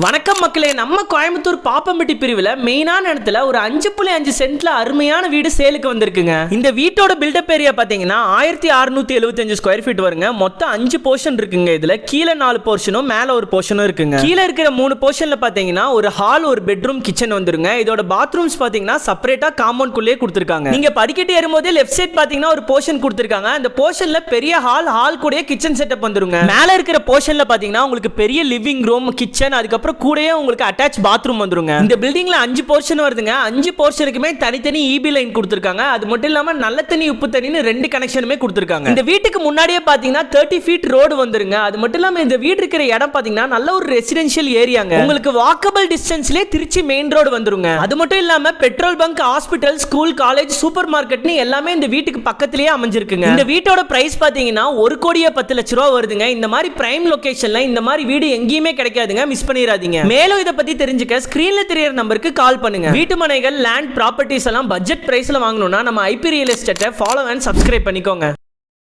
வணக்கம் மக்களே, நம்ம கோயம்புத்தூர் பாப்பம்பட்டி பிரிவில் மெயினான இடத்துல ஒரு 5.5 சென்ட்ல அருமையான வீடு சேலுக்கு வந்திருக்குங்க. இந்த வீட்டோட பில்டப் ஏரியா பாத்தீங்கன்னா 1675 ஸ்கொயர் ஃபீட் வருங்க. மொத்தம் 5 போர்ஷன் இருக்குங்க. இதுல கீழே 4 போர்ஷனும் மேல ஒரு போர்ஷனும் இருக்குங்க. கீழே இருக்கிற 3 போர்ஷன்ல பாத்தீங்கன்னா ஒரு ஹால், ஒரு பெட்ரூம், கிச்சன் வந்துருங்க. இதோட பாத்ரூம்ஸ் பாத்தீங்கன்னா செப்பரேட்டா காம்பவுண்ட் குள்ளே கொடுத்திருக்காங்க. நீங்க படிக்கட்டு ஏறும்போதே லெஃப்ட் சைடு பாத்தீங்கன்னா ஒரு போர்ஷன் கொடுத்திருக்காங்க. அந்த போர்ஷன்ல பெரிய ஹால் கூட கிச்சன் செட்டப் வந்துருங்க. மேல இருக்கிற போர்ஷன்ல பாத்தீங்கன்னா உங்களுக்கு பெரிய லிவிங் ரூம், கிச்சன், அதுக்கப்புறம் கூடயே உங்களுக்கு அட்டாச் பாத்ரூம் வந்துருங்க. இந்த பில்டிங்ல 5 போர்ஷன் வருதுங்க. 5 போர்ஷனுக்குமே தனித்தனி ஈபி லைன் கொடுத்திருக்காங்க. அது மட்டும் இல்லாம நல்ல தண்ணி, உப்பு தண்ணின்னு 2 கனெக்ஷனுமே கொடுத்திருக்காங்க. இந்த வீட்டுக்கு முன்னாடியே பாத்தீங்கன்னா 30 ஃபீட் ரோடு வந்துருங்க. அது மட்டும் இல்லாம இந்த வீடு இருக்கிற இடம் பாத்தீங்கன்னா நல்ல ஒரு ரெசிடென்ஷியல் ஏரியாங்க. உங்களுக்கு வாக்கபிள் டிஸ்டன்ஸ்லயே திருச்சி மெயின் ரோடு வந்துருங்க. அது மட்டும் இல்லாம petrol bunk, hospital, school, college, super மார்க்கெட்னு எல்லாமே இந்த வீட்டுக்கு பக்கத்திலேயே அமைஞ்சிருக்குங்க. இந்த வீட்டோட பிரைஸ் பாத்தீங்கன்னா 1,10,00,000 ரூபாய் வருதுங்க. இந்த மாதிரி பிரைம் லொகேஷன்ல இந்த மாதிரி வீடு எங்கேயுமே கிடைக்காதுங்க. மிஸ் பண்ணிராதீங்க. மேலும் இத பத்தி தெரிஞ்சுக்க ஸ்கிரீன்ல தெரியற நம்பருக்கு கால் பண்ணுங்க. வீட்டு மனைகள், லேண்ட், ப்ராப்பர்ட்டிஸ் எல்லாம் பட்ஜெட் பிரைஸ்ல வாங்கணும்னா நம்ம ஐபி ரியல் எஸ்டேட்டை ஃபாலோ அண்ட் சப்ஸ்கிரைப் பண்ணிக்கோங்க.